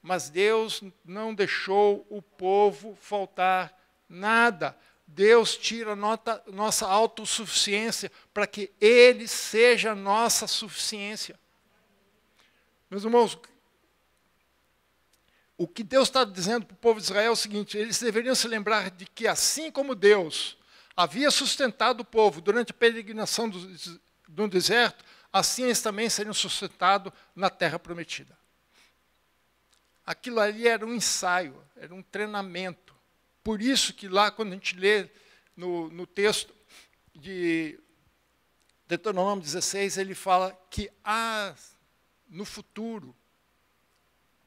Mas Deus não deixou o povo faltar nada. Deus tira a nossa autossuficiência para que Ele seja a nossa suficiência. Meus irmãos, o que Deus está dizendo para o povo de Israel é o seguinte, eles deveriam se lembrar de que assim como Deus havia sustentado o povo durante a peregrinação do deserto, assim eles também seriam sustentados na terra prometida. Aquilo ali era um ensaio, era um treinamento. Por isso que lá, quando a gente lê no texto de Deuteronômio 16, ele fala que no futuro,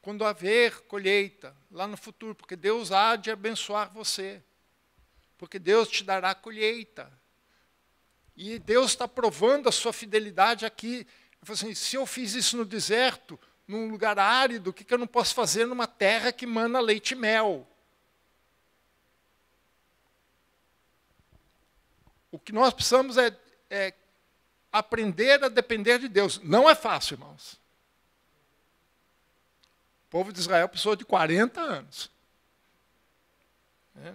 quando haver colheita, lá no futuro, porque Deus há de abençoar você, porque Deus te dará colheita. E Deus está provando a sua fidelidade aqui. Ele falou assim, se eu fiz isso no deserto, num lugar árido, o que eu não posso fazer numa terra que mana leite e mel? O que nós precisamos é aprender a depender de Deus. Não é fácil, irmãos. O povo de Israel precisou de 40 anos.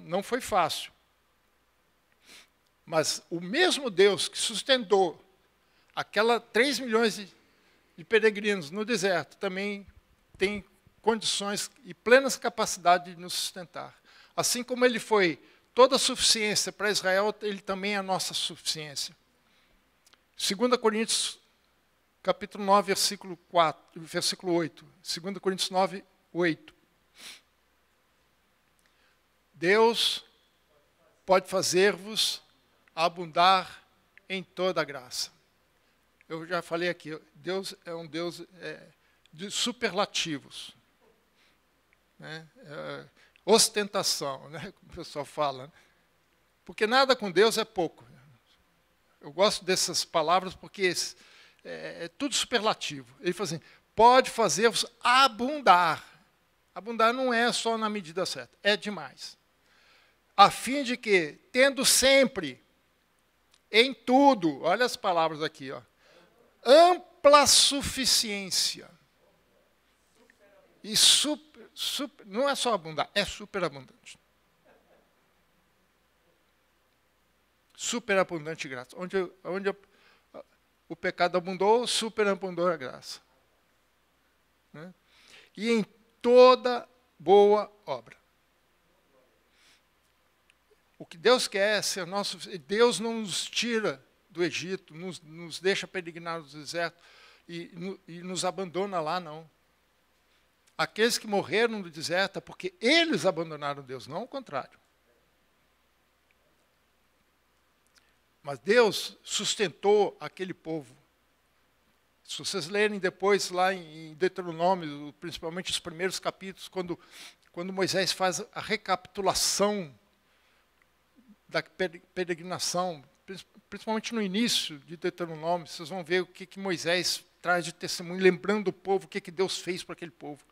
Não foi fácil. Mas o mesmo Deus que sustentou aquela 3 milhões de peregrinos no deserto também tem condições e plenas capacidade de nos sustentar. Assim como ele foi toda a suficiência para Israel, ele também é a nossa suficiência. 2 Coríntios, capítulo 9, versículo 8. 2 Coríntios 9, 8. Deus pode fazer-vos abundar em toda a graça. Eu já falei aqui, Deus é um Deus de superlativos. Né? Ostentação, né? Como o pessoal fala. Porque nada com Deus é pouco. Eu gosto dessas palavras porque é tudo superlativo. Ele fala assim, pode fazer-vos abundar. Abundar não é só na medida certa, é demais. A fim de que, tendo sempre, em tudo, olha as palavras aqui, ó, ampla suficiência. E não é só abundar, é superabundante. Superabundante graça. Onde o pecado abundou, superabundou a graça. Né? E em toda boa obra. O que Deus quer é ser nosso... Deus não nos tira do Egito, nos deixa peregrinar no deserto e nos abandona lá, não. Aqueles que morreram no deserto é porque eles abandonaram Deus, não o contrário. Mas Deus sustentou aquele povo. Se vocês lerem depois lá em Deuteronômio, principalmente os primeiros capítulos, quando Moisés faz a recapitulação da peregrinação, principalmente no início de Deuteronômio, vocês vão ver o que Moisés traz de testemunho, lembrando o povo, o que Deus fez para aquele povo.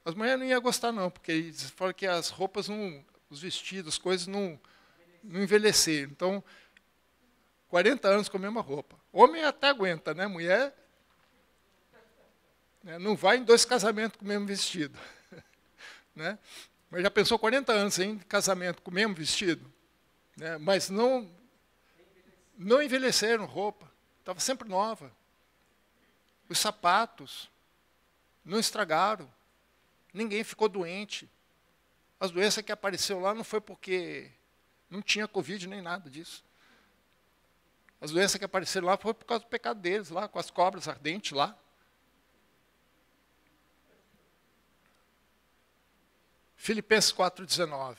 As mulheres não iam gostar, não, porque eles falam que as roupas, os vestidos, as coisas não envelheceram. Então, 40 anos com a mesma roupa. Homem até aguenta, né? Mulher não vai em 2 casamentos com o mesmo vestido. Né? Mas já pensou 40 anos em casamento com o mesmo vestido? Né? Mas não envelheceram roupa. Estava sempre nova. Os sapatos não estragaram. Ninguém ficou doente. As doenças que apareceu lá não foi porque não tinha Covid nem nada disso. As doenças que apareceram lá foi por causa do pecado deles, lá, com as cobras ardentes lá. Filipenses 4,19.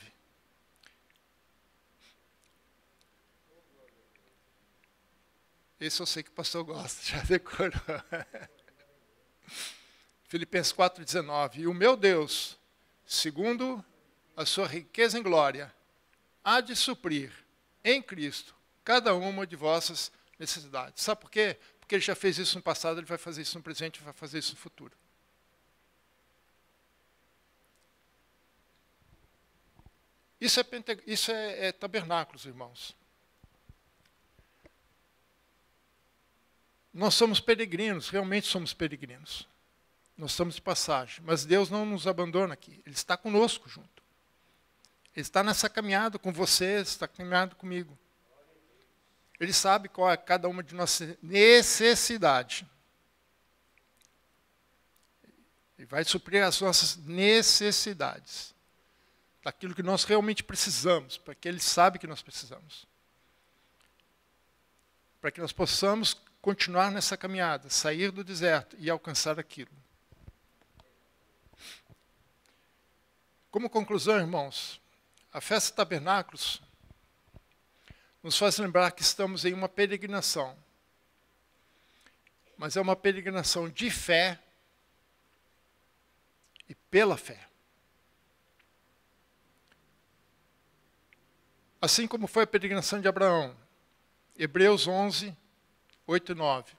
Esse eu sei que o pastor gosta, já decorou. Filipenses 4,19. E o meu Deus, segundo a sua riqueza em glória, há de suprir em Cristo cada uma de vossas necessidades. Sabe por quê? Porque ele já fez isso no passado, ele vai fazer isso no presente, ele vai fazer isso no futuro. Isso é tabernáculos, irmãos. Nós somos peregrinos, realmente somos peregrinos. Nós estamos de passagem, mas Deus não nos abandona aqui. Ele está conosco junto. Ele está nessa caminhada com vocês, está caminhando comigo. Ele sabe qual é cada uma de nossas necessidades. Ele vai suprir as nossas necessidades. Daquilo que nós realmente precisamos, porque Ele sabe que nós precisamos. Para que nós possamos continuar nessa caminhada, sair do deserto e alcançar aquilo. Como conclusão, irmãos, a festa de tabernáculos nos faz lembrar que estamos em uma peregrinação. Mas é uma peregrinação de fé e pela fé. Assim como foi a peregrinação de Abraão. Hebreus 11, 8 e 9.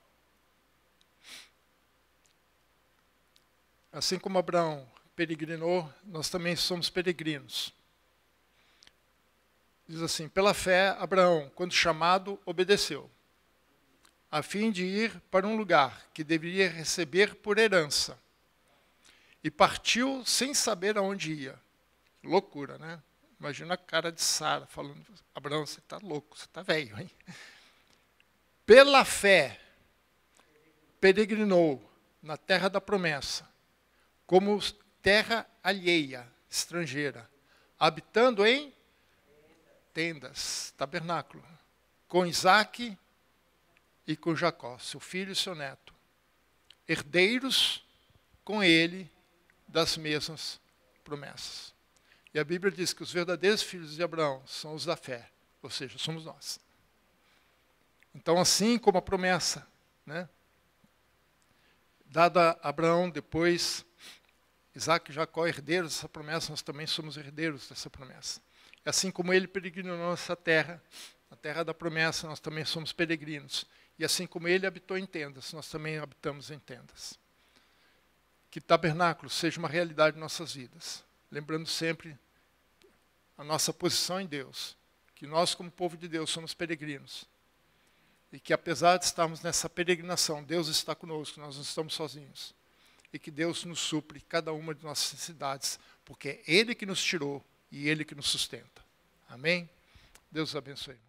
Assim como Abraão peregrinou, nós também somos peregrinos. Diz assim, pela fé, Abraão, quando chamado, obedeceu, a fim de ir para um lugar que deveria receber por herança. E partiu sem saber aonde ia. Loucura, né? Imagina a cara de Sara falando, Abraão, você está louco, você está velho, hein? Pela fé, peregrinou na terra da promessa, como terra alheia, estrangeira, habitando em tendas, tabernáculo, com Isaque e com Jacó, seu filho e seu neto, herdeiros com ele das mesmas promessas. E a Bíblia diz que os verdadeiros filhos de Abraão são os da fé, ou seja, somos nós. Então, assim como a promessa, né, dada a Abraão, depois Isaque e Jacó, herdeiros dessa promessa, nós também somos herdeiros dessa promessa. E assim como ele peregrinou nessa terra, na terra da promessa, nós também somos peregrinos. E assim como ele habitou em tendas, nós também habitamos em tendas. Que tabernáculo seja uma realidade em nossas vidas. Lembrando sempre a nossa posição em Deus. Que nós, como povo de Deus, somos peregrinos. E que apesar de estarmos nessa peregrinação, Deus está conosco, nós não estamos sozinhos. E que Deus nos supre cada uma de nossas necessidades, porque é Ele que nos tirou e Ele que nos sustenta. Amém? Deus os abençoe.